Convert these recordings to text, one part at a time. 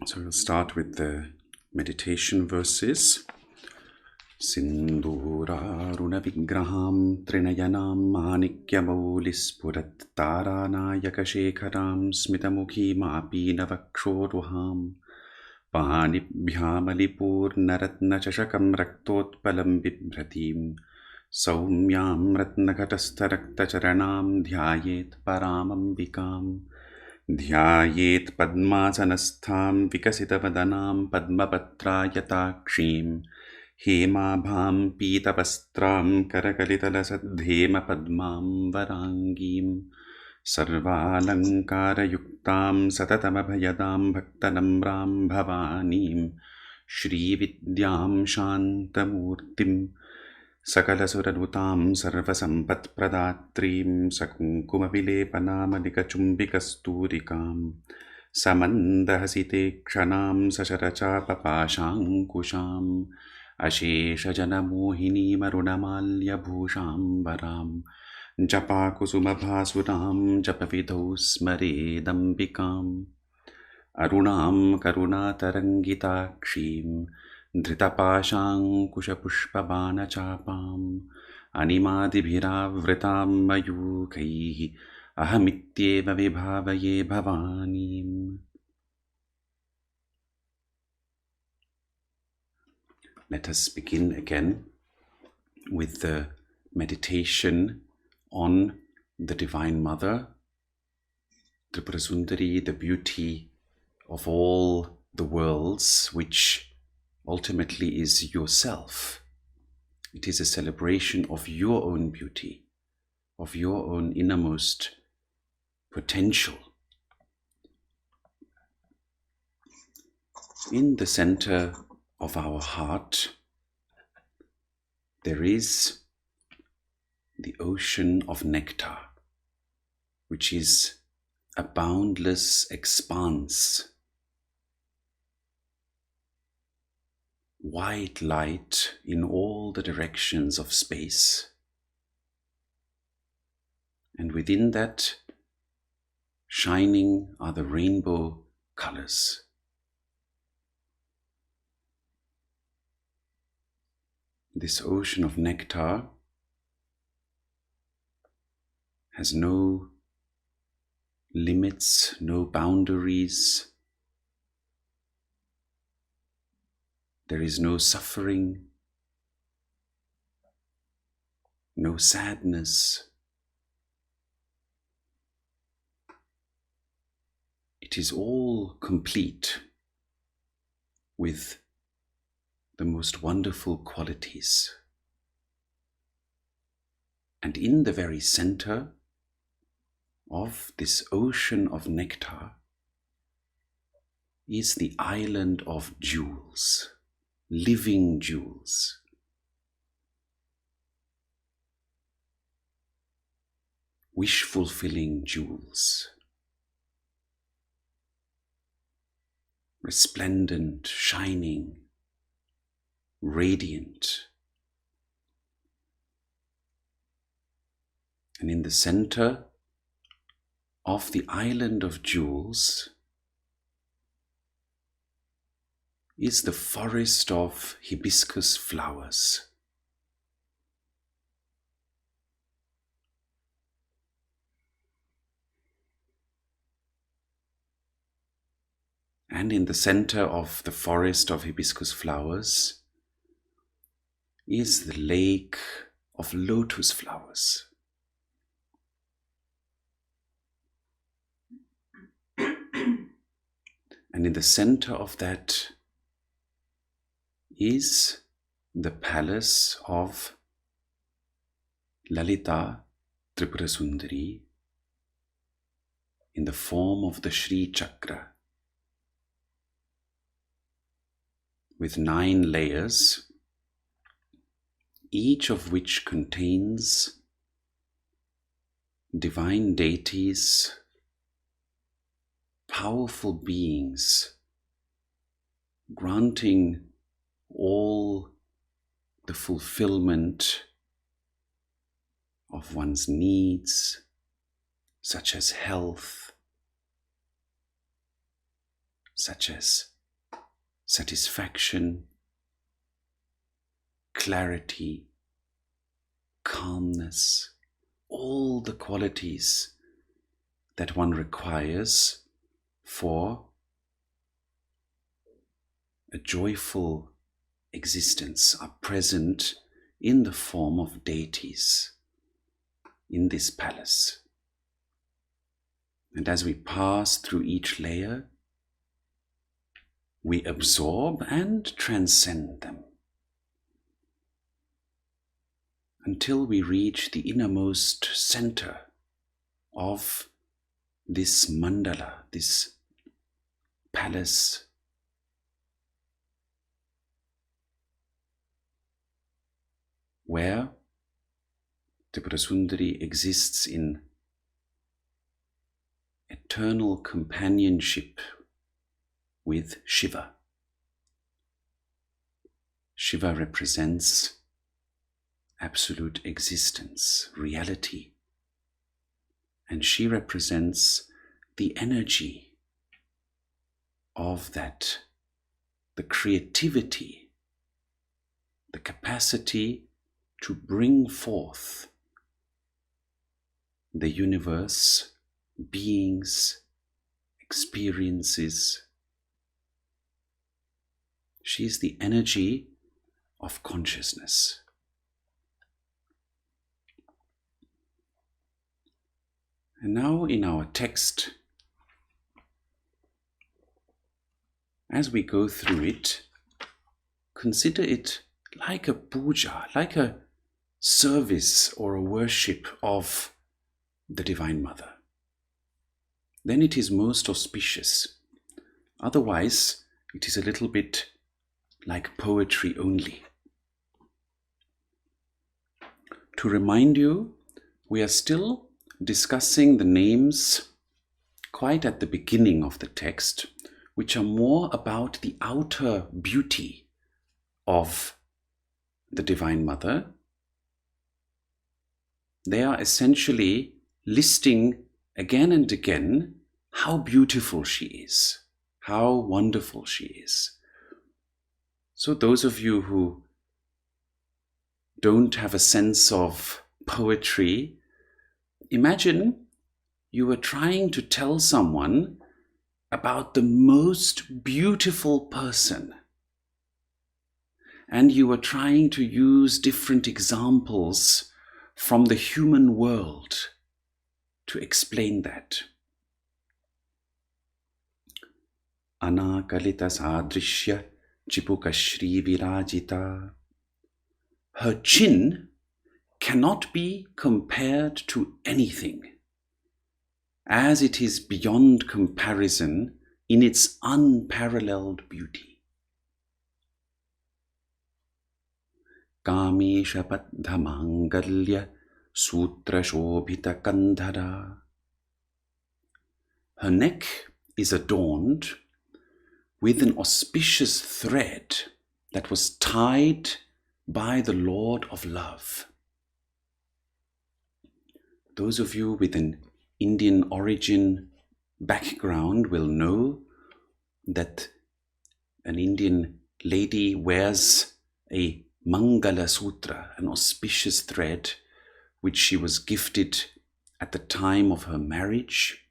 So we'll start with the meditation verses. Sindhuraruna vigraham trinayanam manikyamulispurat taranayakashekharam smitamukhi mapinavakshoruham panibhyamalipurnaraत्नचषकं रक्तोत्पलं बिभ्रतीं सौम्यां रत्नघटस्थरक्तचरणां ध्यायेत् परामम्बिकाम् ध्यायेत् पद्मासनस्थां विकसितवदनां पद्मपत्रायताक्षीं हेमाभां पीतवस्त्रां करकलितलसद्धेमपद्मां वराङ्गीं सर्वालङ्कारयुक्तां सततमभयदां भक्तनम्रां भवानीं श्रीविद्यां शान्तमूर्तिं सकलसुरनुतां सर्वसम्पत्प्रदात्रीं सकुङ्कुमविलेपनामलिकचुम्बिकस्तूरिकां समन्दहसिते सशरचापपाशाङ्कुशाम् अशेषजनमोहिनीमरुणमाल्यभूषाम्बरां जपाकुसुमभासुरां जपविधौ स्मरेदम्बिकाम् अरुणां करुणातरङ्गिताक्षीं धृतपाशाङ्कुशपुष्पबाणचापाम् अनिमादिभिरावृतां मयूखैः अहमित्येव विभावये भवानीम्. Let us begin again with the meditation on the Divine Mother, Tripura Sundari, the beauty of all the worlds, which ultimately is yourself. It is a celebration of your own beauty, of your own innermost potential. In the center of our heart, there is the ocean of nectar, which is a boundless expanse, white light in all the directions of space. And within that, shining are the rainbow colors. This ocean of nectar has no limits, no boundaries. There is no suffering, no sadness. It is all complete with the most wonderful qualities. And in the very center of this ocean of nectar is the island of jewels, living jewels. Wish-fulfilling jewels. Resplendent, shining, radiant. And in the center of the island of jewels is the forest of hibiscus flowers. And in the center of the forest of hibiscus flowers is the lake of lotus flowers. And in the center of that is the palace of Lalita-Tripura in the form of the Sri Chakra, with 9 layers, each of which contains divine deities, powerful beings, granting all the fulfillment of one's needs, such as health, such as satisfaction, clarity, calmness, all the qualities that one requires for a joyful existence are present in the form of deities in this palace. And as we pass through each layer, we absorb and transcend them until we reach the innermost center of this mandala, this palace, where Tripura exists in eternal companionship with Shiva. Shiva represents absolute existence, reality, and she represents the energy of that, the creativity, the capacity to bring forth the universe, beings, experiences. She is the energy of consciousness. And now in our text, as we go through it, consider it like a puja, like a service or a worship of the Divine Mother. Then it is most auspicious. Otherwise, it is a little bit like poetry only. To remind you, we are still discussing the names quite at the beginning of the text, which are more about the outer beauty of the Divine Mother. They are essentially listing again and again how beautiful she is, how wonderful she is. So those of you who don't have a sense of poetry, imagine you were trying to tell someone about the most beautiful person, and you were trying to use different examples from the human world to explain that. Anakalita-sadrishya chipukashri virajita. Her chin cannot be compared to anything, as it is beyond comparison in its unparalleled beauty. Kamesha paddhamangalya sutra shobhita kandhara. Her neck is adorned with an auspicious thread that was tied by the Lord of Love. Those of you with an Indian origin background will know that an Indian lady wears a Mangala Sutra, an auspicious thread, which she was gifted at the time of her marriage.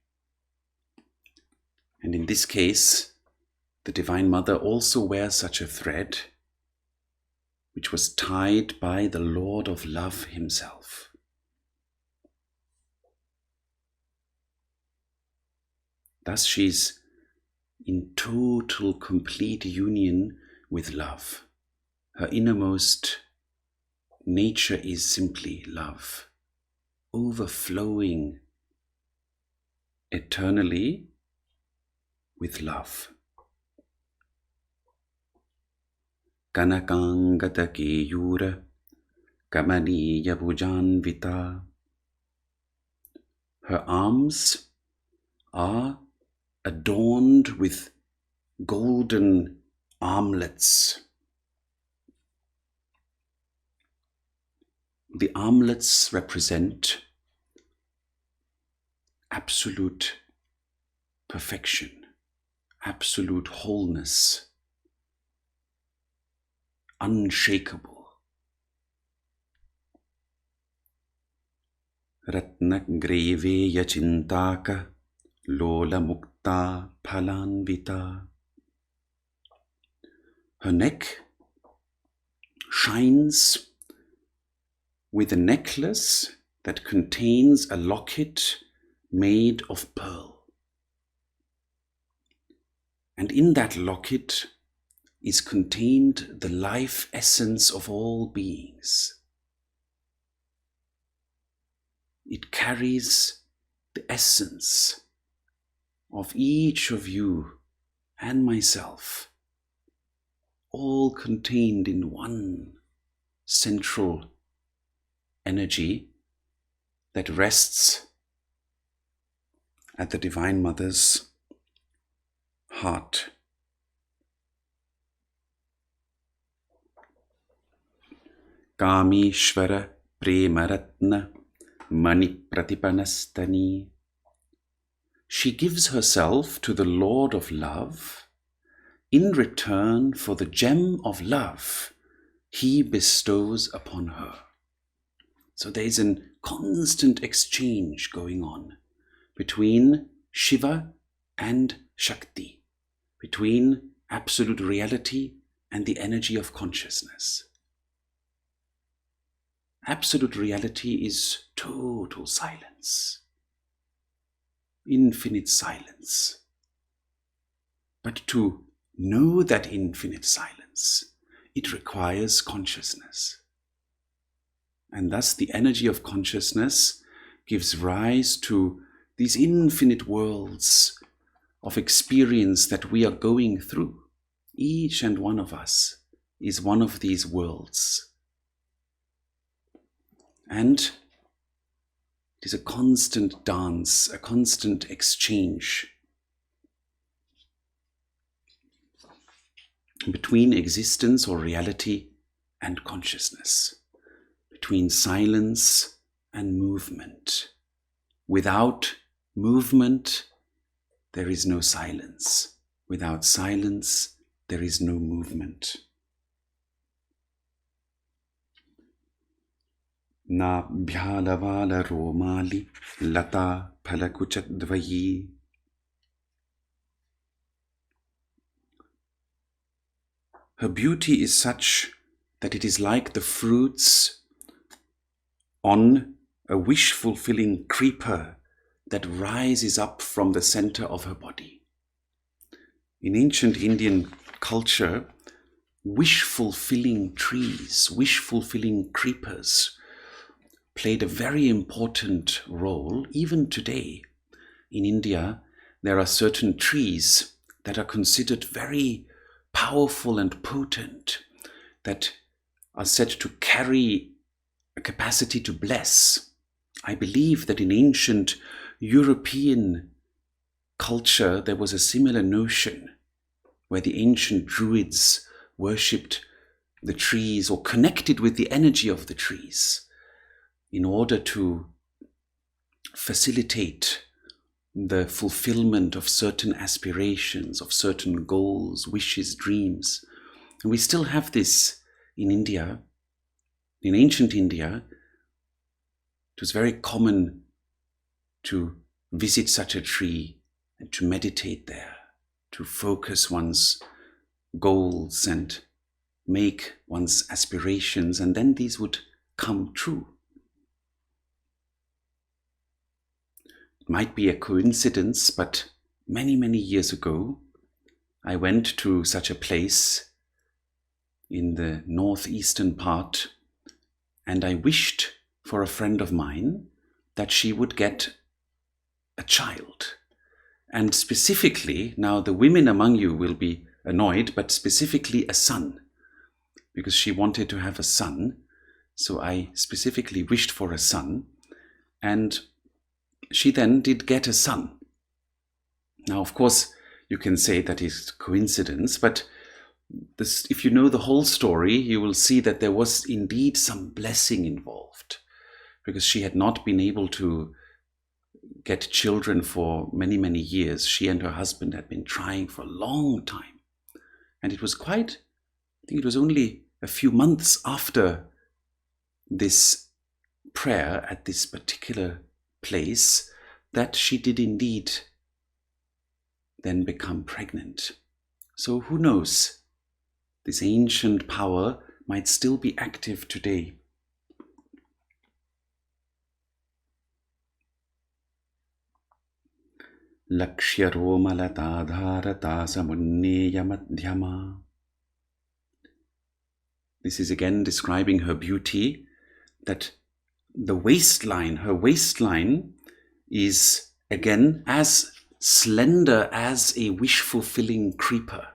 And in this case, the Divine Mother also wears such a thread, which was tied by the Lord of Love himself. Thus she's in total, complete union with love. Her innermost nature is simply love, overflowing eternally with love. Kanakangata keyura kamaniya bhujanvita. Her arms are adorned with golden armlets. The armlets represent absolute perfection, absolute wholeness, unshakable. Ratnagreveya chintaka lola mukta phalanvita. Her neck shines with a necklace that contains a locket made of pearl. And in that locket is contained the life essence of all beings. It carries the essence of each of you and myself, all contained in one central energy that rests at the Divine Mother's heart. Kamishvara Premaratna Mani Pratipanastani. She gives herself to the Lord of Love in return for the gem of love he bestows upon her. So there is a constant exchange going on between Shiva and Shakti, between absolute reality and the energy of consciousness. Absolute reality is total silence, infinite silence. But to know that infinite silence, it requires consciousness. And thus the energy of consciousness gives rise to these infinite worlds of experience that we are going through. Each and one of us is one of these worlds. And it is a constant dance, a constant exchange between existence or reality and consciousness, between silence and movement. Without movement, there is no silence. Without silence, there is no movement. Na bhyalavala romali lata phalakuchadvayi. Her beauty is such that it is like the fruits on a wish-fulfilling creeper that rises up from the center of her body. In ancient Indian culture, wish-fulfilling trees, wish-fulfilling creepers played a very important role. Even today in India, there are certain trees that are considered very powerful and potent, that are said to carry a capacity to bless. I believe that in ancient European culture there was a similar notion where the ancient Druids worshipped the trees or connected with the energy of the trees in order to facilitate the fulfillment of certain aspirations, of certain goals, wishes, dreams. And we still have this in India. In ancient India, it was very common to visit such a tree and to meditate there, to focus one's goals and make one's aspirations, and then these would come true. It might be a coincidence, but many, many years ago, I went to such a place in the northeastern part, and I wished for a friend of mine that she would get a child. And specifically, now the women among you will be annoyed, but specifically a son, because she wanted to have a son. So I specifically wished for a son, and she then did get a son. Now, of course, you can say that is coincidence, but this, if you know the whole story, you will see that there was indeed some blessing involved, because she had not been able to get children for many, many years. She and her husband had been trying for a long time. And it was I think it was only a few months after this prayer at this particular place that she did indeed then become pregnant. So who knows? This ancient power might still be active today. Lakshya-Roma-Latā-Dharata-Samunneya-Madhyama. This is again describing her beauty, that the waistline, her waistline is again as slender as a wish-fulfilling creeper.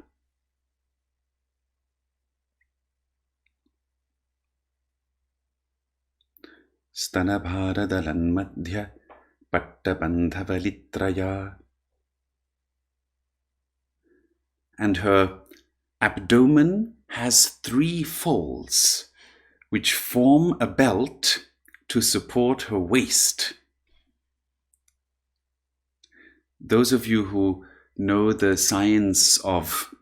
Stanabharadalanmadhya pattabandhavalitraya. And her abdomen has 3 folds, which form a belt to support her waist. Those of you who know the science of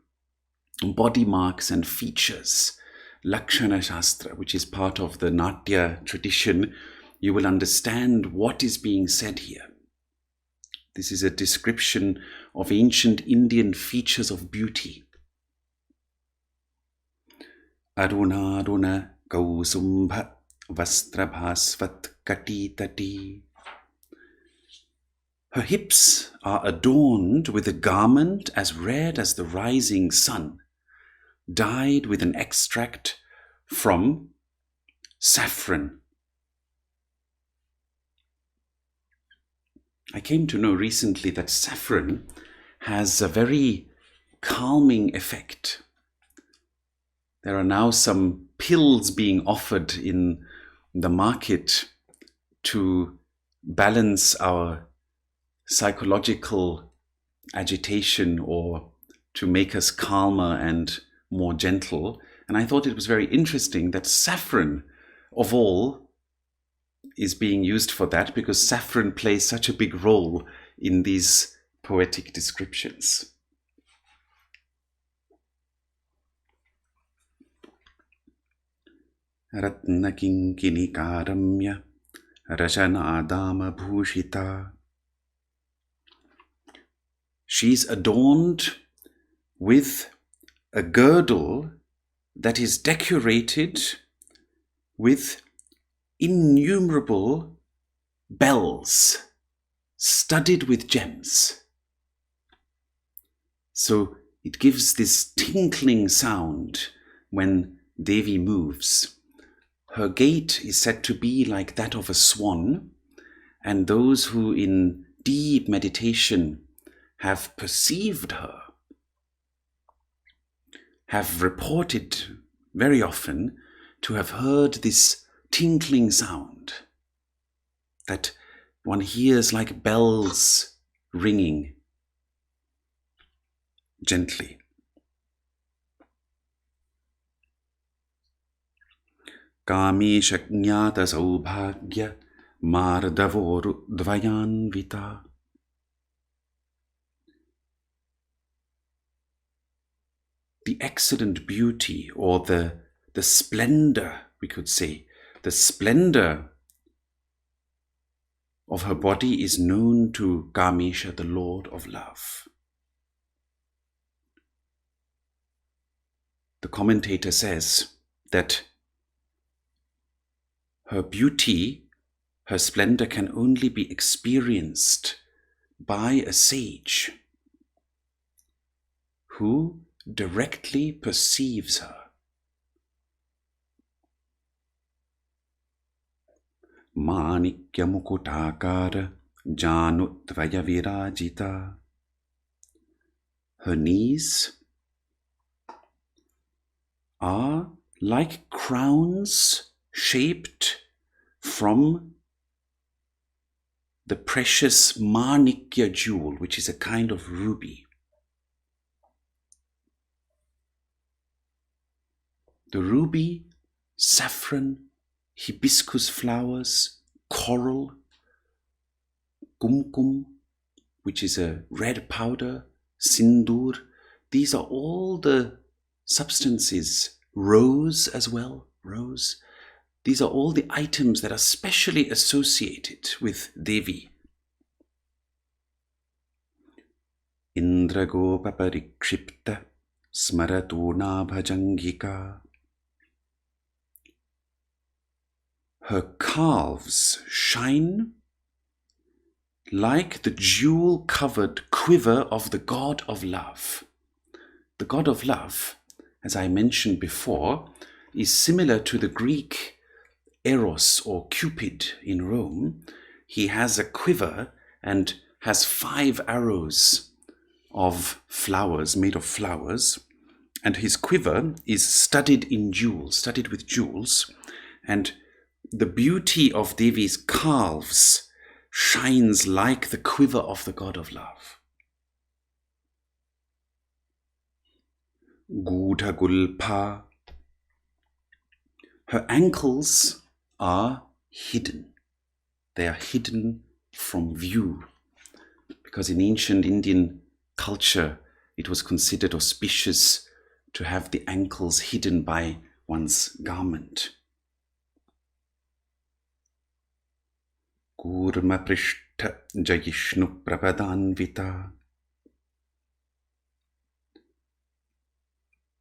body marks and features, Lakshana Shastra, which is part of the Natya tradition, you will understand what is being said here. This is a description of ancient Indian features of beauty. Aruna Aruna Kausumbha Vastrabhasvat Katitati. Her hips are adorned with a garment as red as the rising sun, dyed with an extract from saffron. I came to know recently that saffron has a very calming effect. There are now some pills being offered in the market to balance our psychological agitation or to make us calmer and more gentle. And I thought it was very interesting that saffron, of all, is being used for that, because saffron plays such a big role in these poetic descriptions. Ratna kinkini karamya rajanadama bhushita. She's adorned with a girdle that is decorated with innumerable bells studded with gems. So it gives this tinkling sound when Devi moves. Her gait is said to be like that of a swan, and those who in deep meditation have perceived her have reported very often to have heard this tinkling sound that one hears like bells ringing gently. Kamesha jnata saubhagya mardavoru dvayanvita. The excellent beauty, or the splendor, we could say, the splendor of her body is known to Kamesha, the Lord of Love. The commentator says that her beauty, her splendor can only be experienced by a sage who directly perceives her. Manikya mukutakara janutvaya virajita. Her knees are like crowns shaped from the precious Manikya jewel, which is a kind of ruby. The ruby, saffron, hibiscus flowers, coral, kumkum, which is a red powder, sindoor, these are all the substances rose as well, rose. These are all the items that are specially associated with Devi. Indragopa parikshipta smaratuna bhajangika. Her calves shine like the jewel-covered quiver of the god of love. The god of love, as I mentioned before, is similar to the Greek Eros or Cupid in Rome. He has a quiver and has 5 arrows of flowers, made of flowers, and his quiver is studded with jewels, and the beauty of Devi's calves shines like the quiver of the god of love. Gudha gulpa. Her ankles are hidden. They are hidden from view, because in ancient Indian culture it was considered auspicious to have the ankles hidden by one's garment. Kurma prishta jayishnu prapadanvita.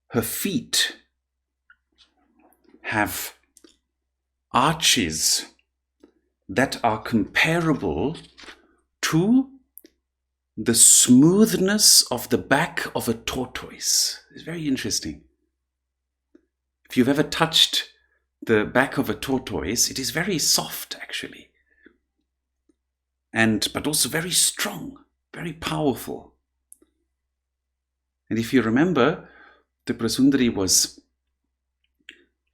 Her feet have arches that are comparable to the smoothness of the back of a tortoise. It's very interesting. If you've ever touched the back of a tortoise, it is very soft actually, but also very strong, very powerful. And if you remember, Tripura Sundari was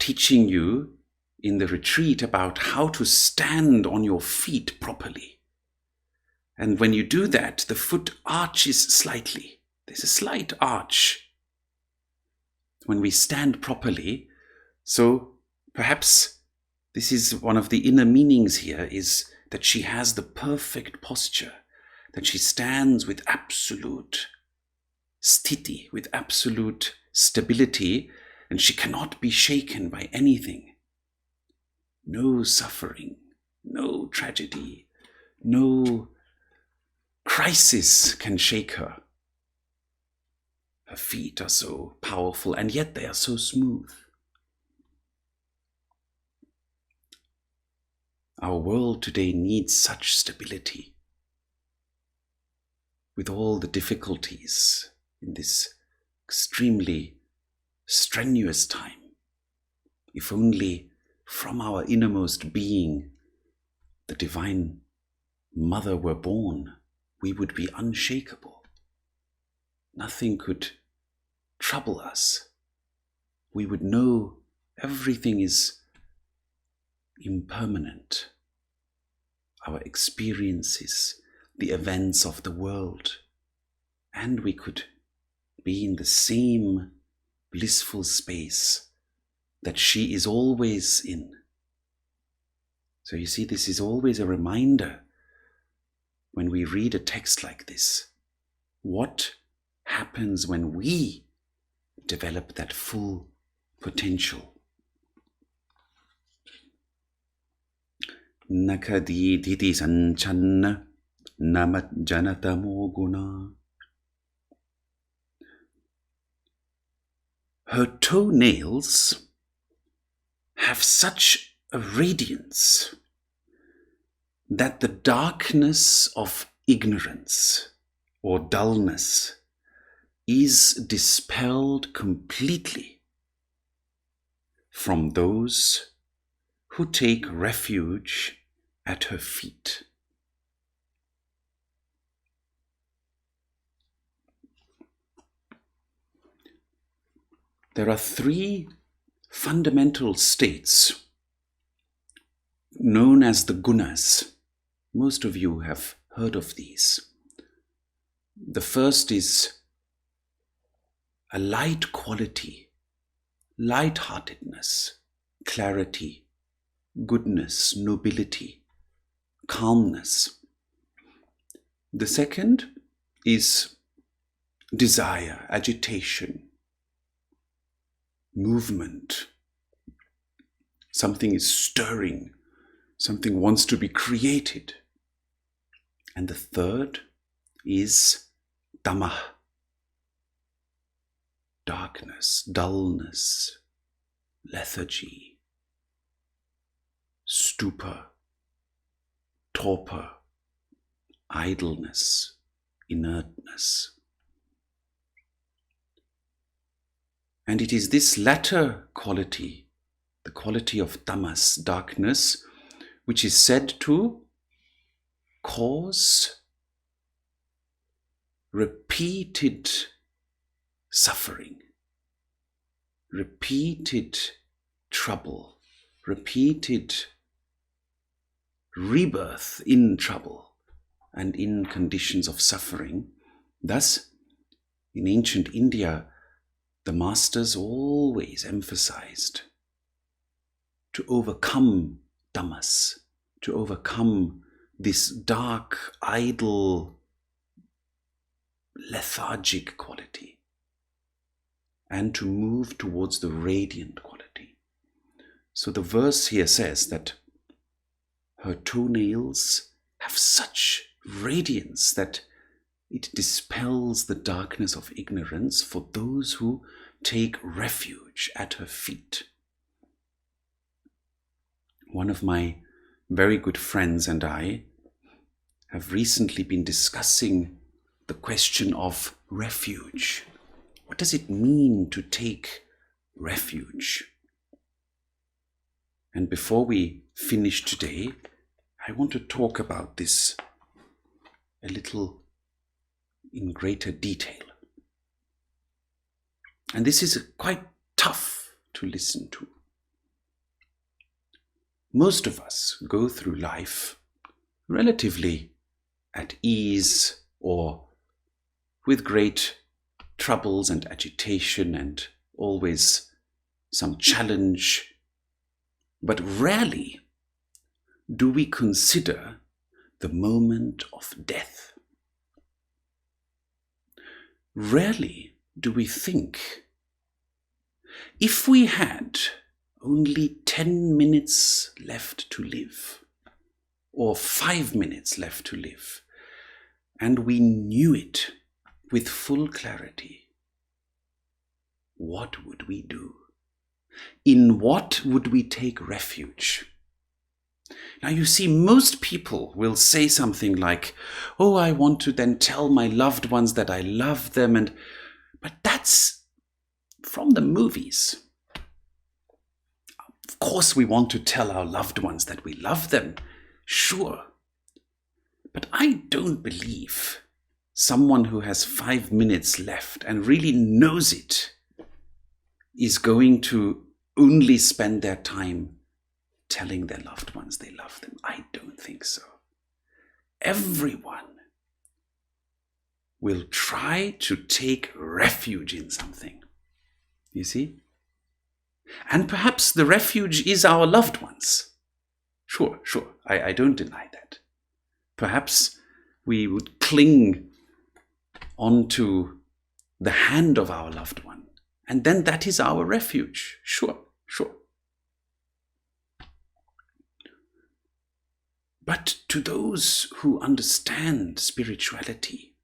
teaching you in the retreat about how to stand on your feet properly. And when you do that, the foot arches slightly. There's a slight arch when we stand properly. So perhaps this is one of the inner meanings here, is that she has the perfect posture, that she stands with absolute sthiti, with absolute stability, and she cannot be shaken by anything. No suffering, no tragedy, no crisis can shake her. Her feet are so powerful, and yet they are so smooth. Our world today needs such stability. With all the difficulties in this extremely strenuous time, if only from our innermost being the Divine Mother were born, we would be unshakable. Nothing could trouble us. We would know everything is impermanent. Our experiences, the events of the world, and we could be in the same blissful space that she is always in. So you see, this is always a reminder when we read a text like this. What happens when we develop that full potential? Nakadi didi sanchanna namat janatamo guna. Her toenails have such a radiance that the darkness of ignorance or dullness is dispelled completely from those who take refuge at her feet. There are 3 fundamental states known as the gunas. Most of you have heard of these. The first is a light quality, light-heartedness, clarity, goodness, nobility, calmness. The second is desire, agitation, movement. Something is stirring. Something wants to be created. And the third is Dhamma. Darkness, dullness, lethargy, stupor, torpor, idleness, inertness. And it is this latter quality, the quality of tamas, darkness, which is said to cause repeated suffering, repeated trouble, repeated rebirth in trouble and in conditions of suffering. Thus, in ancient India, the masters always emphasized to overcome tamas, to overcome this dark, idle, lethargic quality, and to move towards the radiant quality. So the verse here says that her toenails have such radiance that it dispels the darkness of ignorance for those who take refuge at her feet. One of my very good friends and I have recently been discussing the question of refuge. What does it mean to take refuge? And before we finish today, I want to talk about this a little in greater detail. And this is quite tough to listen to. Most of us go through life relatively at ease or with great troubles and agitation and always some challenge. But rarely do we consider the moment of death. Rarely do we think, if we had only 10 minutes left to live, or 5 minutes left to live, and we knew it with full clarity, what would we do? In what would we take refuge? Now you see, most people will say something like, oh, I want to then tell my loved ones that I love them, but that's from the movies. Of course we want to tell our loved ones that we love them, sure. But I don't believe someone who has 5 minutes left and really knows it is going to only spend their time telling their loved ones they love them. I don't think so. Everyone will try to take refuge in something. You see? And perhaps the refuge is our loved ones. Sure. I don't deny that. Perhaps we would cling onto the hand of our loved one, and then that is our refuge. Sure. But to those who understand spirituality,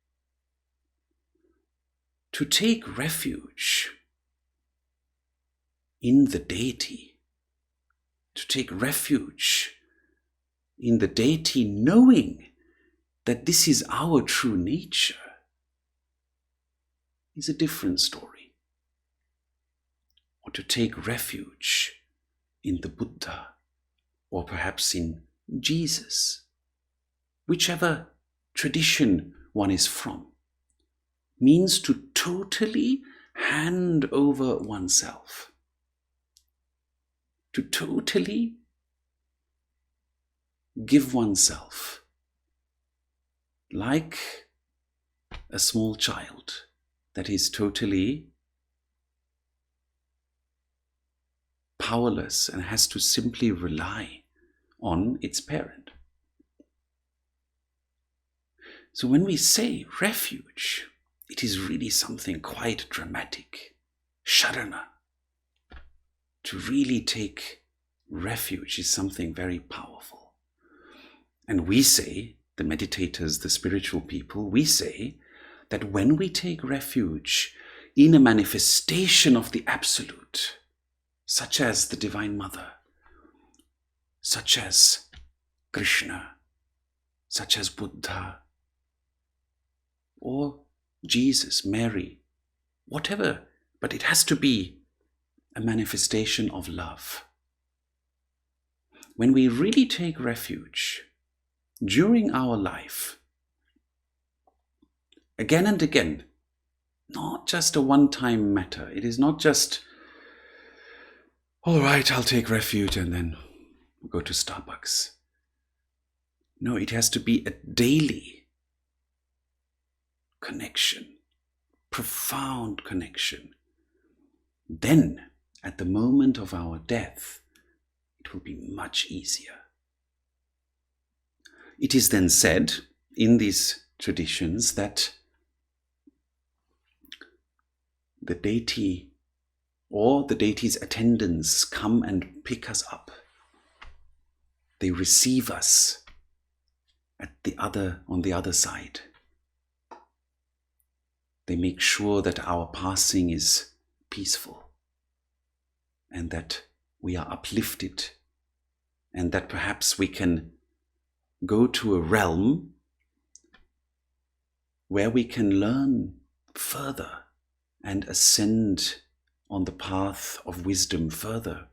to take refuge in the deity, to take refuge in the deity knowing that this is our true nature, is a different story. Or to take refuge in the Buddha, or perhaps in Jesus, whichever tradition one is from, means to totally hand over oneself, to totally give oneself like a small child that is totally powerless and has to simply rely on its parent. So when we say refuge, it is really something quite dramatic. Sharana, to really take refuge is something very powerful. And we say, the meditators, the spiritual people, we say that when we take refuge in a manifestation of the Absolute, such as the Divine Mother, such as Krishna, such as Buddha, or Jesus, Mary, whatever, but it has to be a manifestation of love. When we really take refuge during our life, again and again, not just a one-time matter. It is not just, all right, I'll take refuge and then go to Starbucks. No, it has to be a daily connection, profound connection. Then, at the moment of our death, it will be much easier. It is then said in these traditions that the deity or the deity's attendants come and pick us up. They receive us on the other side. They make sure that our passing is peaceful and that we are uplifted and that perhaps we can go to a realm where we can learn further and ascend on the path of wisdom further,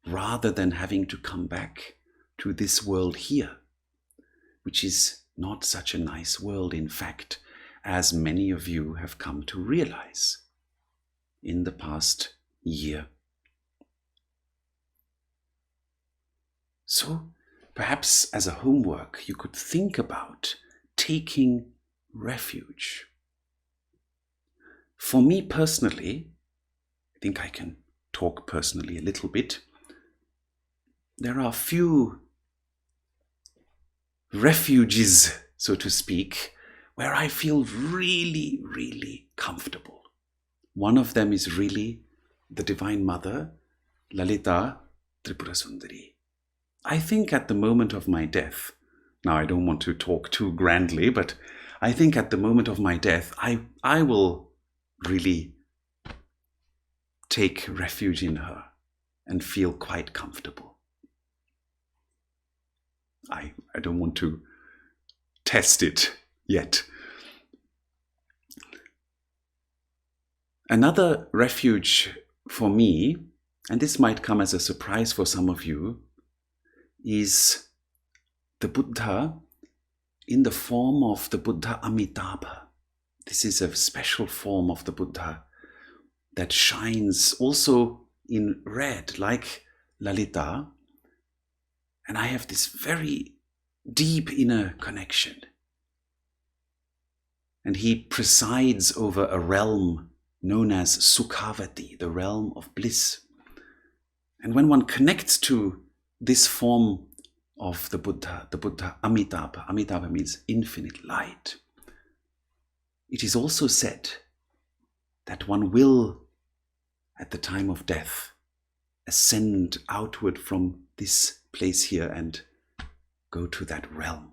rather than having to come back to this world here, which is not such a nice world, in fact, as many of you have come to realize in the past year. So, perhaps as a homework, you could think about taking refuge. For me personally, I think I can talk personally a little bit. There are few refuges, so to speak, where I feel really, really comfortable. One of them is really the Divine Mother, Lalita-Tripura-Sundari. I think at the moment of my death, now I don't want to talk too grandly, but I think at the moment of my death, I will really take refuge in her and feel quite comfortable. I don't want to test it yet. Another refuge for me, and this might come as a surprise for some of you, is the Buddha in the form of the Buddha Amitabha. This is a special form of the Buddha that shines also in red, like Lalita. And I have this very deep inner connection. And he presides over a realm known as Sukhavati, the realm of bliss. And when one connects to this form of the Buddha Amitabha, Amitabha means infinite light, it is also said that one will, at the time of death, ascend outward from this place here and go to that realm.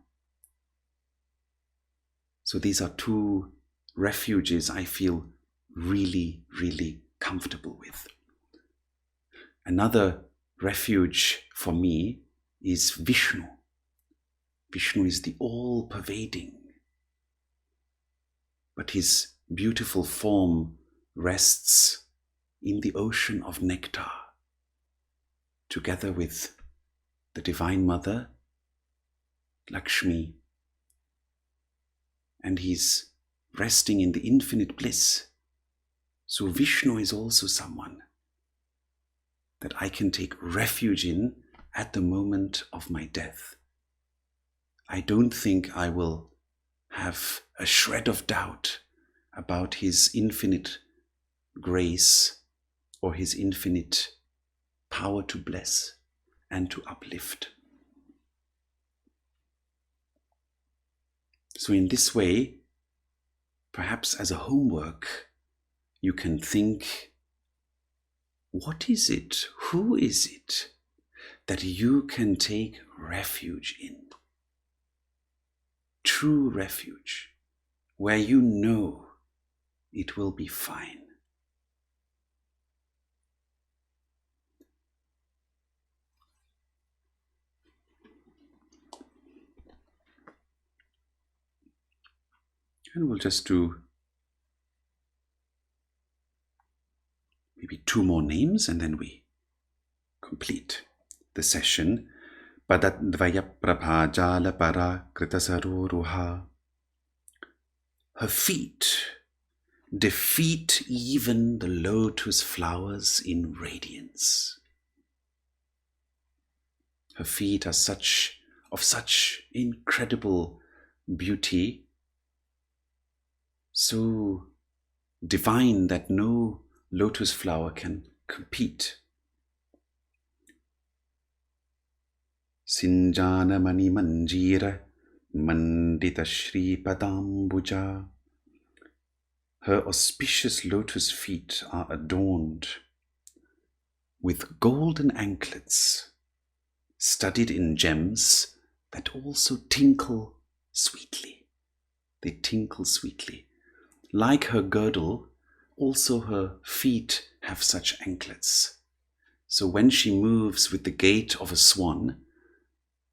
So these are two refuges I feel really, really comfortable with. Another refuge for me is Vishnu. Vishnu is the all-pervading, but his beautiful form rests in the ocean of nectar, together with the Divine Mother, Lakshmi, and he's resting in the infinite bliss. So Vishnu is also someone that I can take refuge in at the moment of my death. I don't think I will have a shred of doubt about his infinite grace or his infinite power to bless and to uplift. So in this way, perhaps as a homework, you can think what is it, who is it that you can take refuge in? True refuge, where you know it will be fine. And we'll just do maybe 2 more names and then we complete the session. Padadvaya prabhajala para kritasaruruha. Her feet defeat even the lotus flowers in radiance. Her feet are of such incredible beauty, so divine that no lotus flower can compete. Sinjana mani manjira mandita shri padambuja. Her auspicious lotus feet are adorned with golden anklets studded in gems that also tinkle sweetly. They tinkle sweetly. Like her girdle, also her feet have such anklets. So when she moves with the gait of a swan,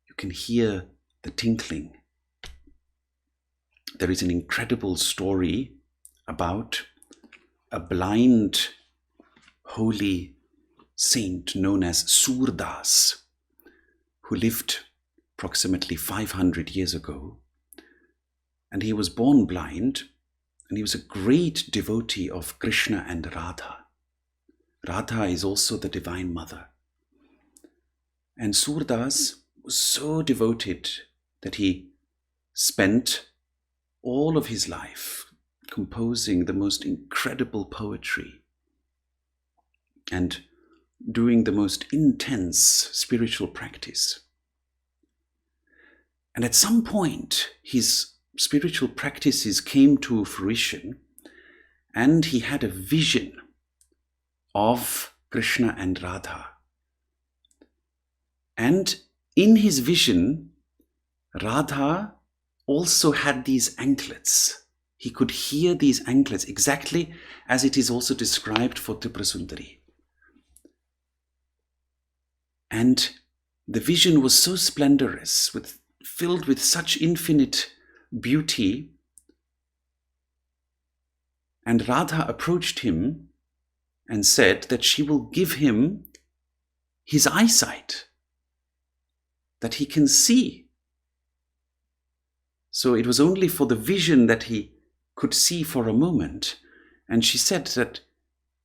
you can hear the tinkling. There is an incredible story about a blind holy saint known as Surdas, who lived approximately 500 years ago. And he was born blind, and he was a great devotee of Krishna and Radha. Radha is also the Divine Mother. And Surdas was so devoted that he spent all of his life composing the most incredible poetry and doing the most intense spiritual practice. And at some point, his spiritual practices came to fruition, and he had a vision of Krishna and Radha. And in his vision, Radha also had these anklets. He could hear these anklets exactly as it is also described for Triprasundari. And the vision was so splendorous, filled with such infinite beauty. And Radha approached him and said that she will give him his eyesight, that he can see. So it was only for the vision that he could see for a moment. And she said that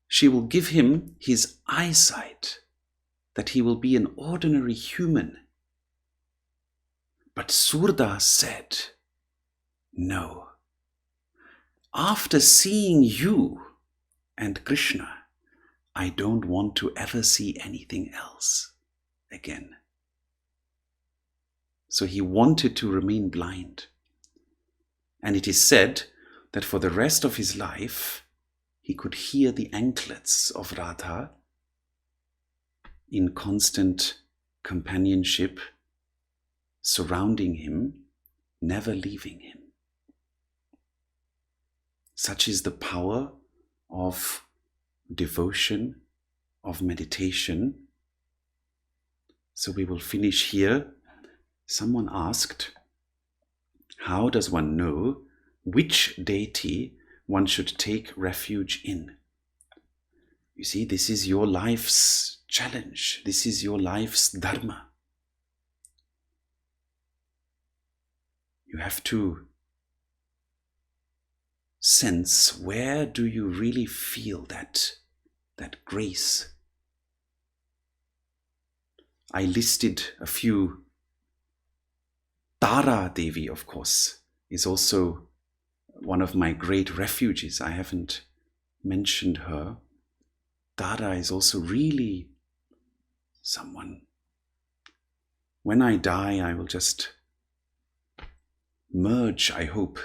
she will give him his eyesight, that he will be an ordinary human. But Surdas said, no. After seeing you and Krishna, I don't want to ever see anything else again. So he wanted to remain blind. And it is said that for the rest of his life, he could hear the anklets of Radha in constant companionship, surrounding him, never leaving him. Such is the power of devotion, of meditation. So we will finish here. Someone asked, how does one know which deity one should take refuge in? You see, this is your life's challenge. This is your life's dharma. You have to sense, where do you really feel that grace? I listed a few. Tara Devi, of course, is also one of my great refuges. I haven't mentioned her. Tara is also really someone. When I die, I will just merge, I hope,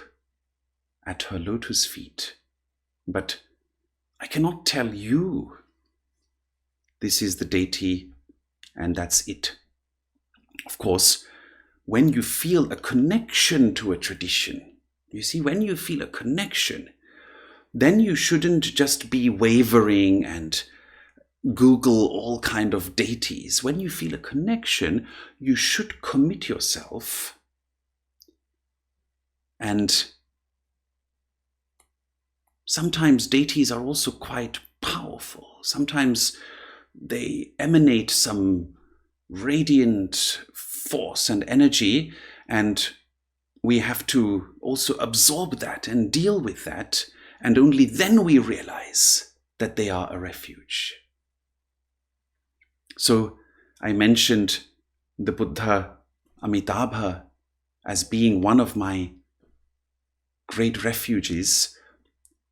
at her lotus feet. But I cannot tell you this is the deity, and that's it. Of course, when you feel a connection to a tradition, you see, when you feel a connection, then you shouldn't just be wavering and Google all kind of deities. When you feel a connection, you should commit yourself. And sometimes deities are also quite powerful. Sometimes they emanate some radiant force and energy, and we have to also absorb that and deal with that, and only then we realize that they are a refuge. So I mentioned the Buddha Amitabha as being one of my great refuges.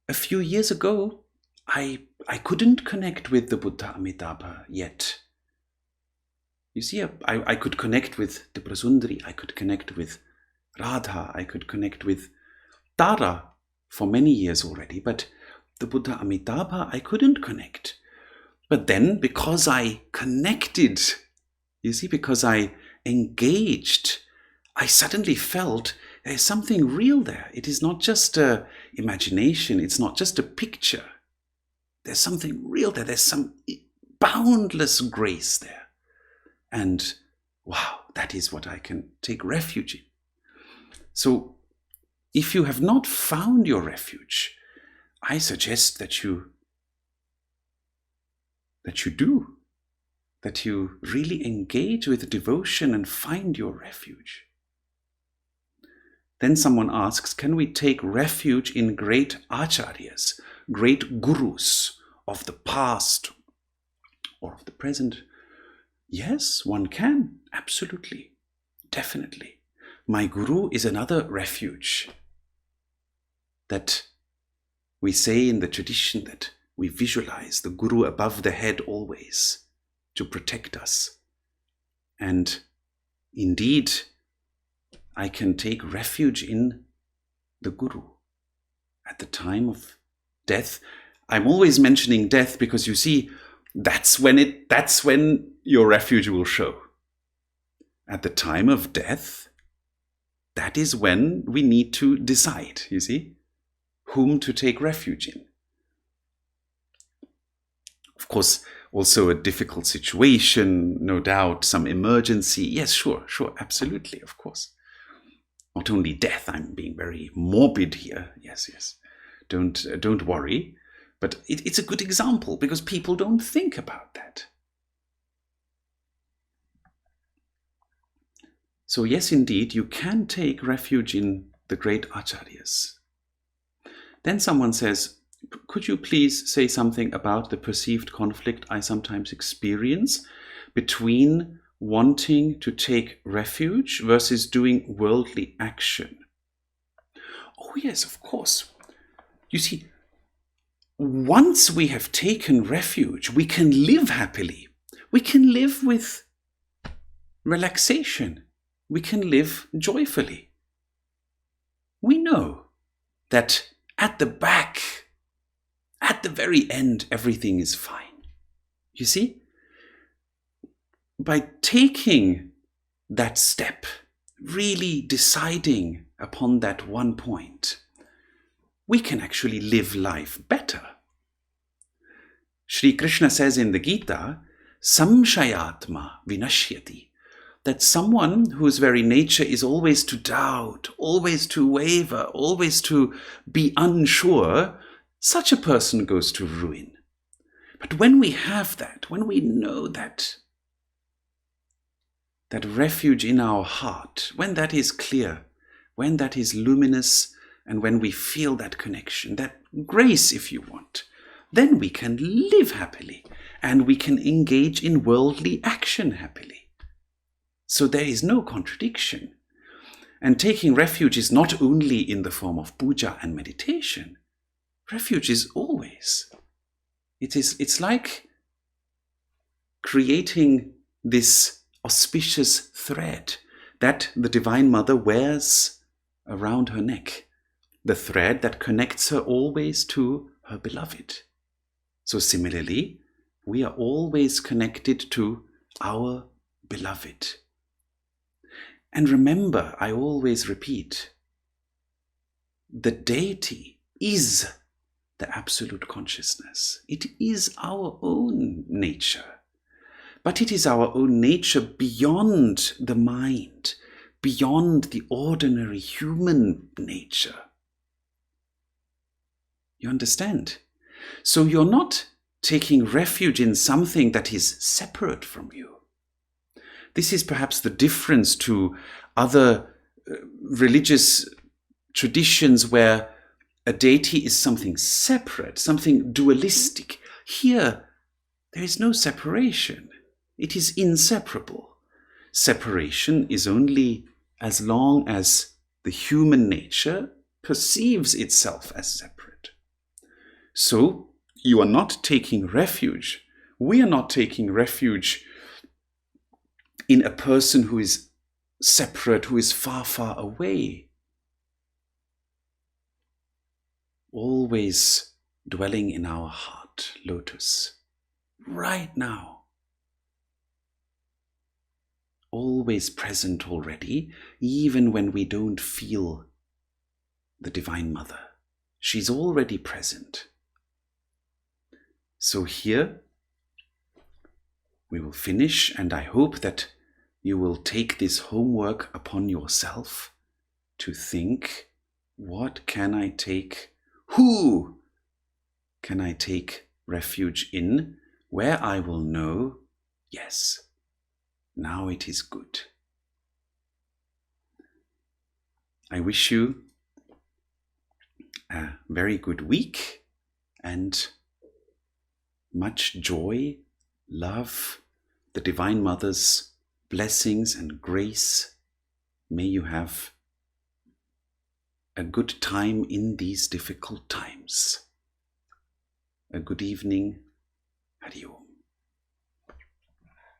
A few years ago, I couldn't connect with the Buddha Amitabha yet. You see, I could connect with the Prasundari, I could connect with Radha, I could connect with Tara for many years already, but the Buddha Amitabha, I couldn't connect. But then, because I connected, you see, because I engaged, I suddenly felt there's something real there. It is not just an imagination, it's not just a picture. There's something real there, there's some boundless grace there. And wow, that is what I can take refuge in. So if you have not found your refuge, I suggest that you do, that you really engage with devotion and find your refuge. Then someone asks, can we take refuge in great acharyas, great gurus of the past or of the present? Yes, one can, absolutely, definitely. My guru is another refuge that we say in the tradition, that we visualize the guru above the head always to protect us. And indeed, I can take refuge in the guru at the time of death. I'm always mentioning death because you see, that's when your refuge will show. At the time of death, that is when we need to decide, you see, whom to take refuge in. Of course, also a difficult situation, no doubt, some emergency. Yes, sure, absolutely, of course. Not only death, I'm being very morbid here. Yes. Don't worry. But it's a good example because people don't think about that. So yes, indeed, you can take refuge in the great acharyas. Then someone says, could you please say something about the perceived conflict I sometimes experience between wanting to take refuge versus doing worldly action? Oh yes, of course. You see, once we have taken refuge, we can live happily. We can live with relaxation. We can live joyfully. We know that at the back, at the very end, everything is fine. You see? By taking that step, really deciding upon that one point, we can actually live life better. Shri Krishna says in the Gita, samshayatma vinashyati, that someone whose very nature is always to doubt, always to waver, always to be unsure, such a person goes to ruin. But when we have that, when we know that refuge in our heart, when that is clear, when that is luminous, and when we feel that connection, that grace, if you want, then we can live happily and we can engage in worldly action happily. So there is no contradiction. And taking refuge is not only in the form of puja and meditation. Refuge is always. It's like creating this auspicious thread that the Divine Mother wears around her neck, the thread that connects her always to her beloved. So similarly, we are always connected to our beloved. And remember, I always repeat, the deity is the absolute consciousness. It is our own nature. But it is our own nature beyond the mind, beyond the ordinary human nature. You understand? So you're not taking refuge in something that is separate from you. This is perhaps the difference to other religious traditions where a deity is something separate, something dualistic. Here, there is no separation. It is inseparable. Separation is only as long as the human nature perceives itself as separate. So, you are not taking refuge. We are not taking refuge in a person who is separate, who is far, far away. Always dwelling in our heart, lotus, right now. Always present already, even when we don't feel the Divine Mother. She's already present. So here we will finish, and I hope that you will take this homework upon yourself to think, what can I take? Who can I take refuge in? Where I will know, yes, now it is good. I wish you a very good week and much joy, love, the Divine Mother's blessings and grace. May you have a good time in these difficult times. A good evening. Hari Om.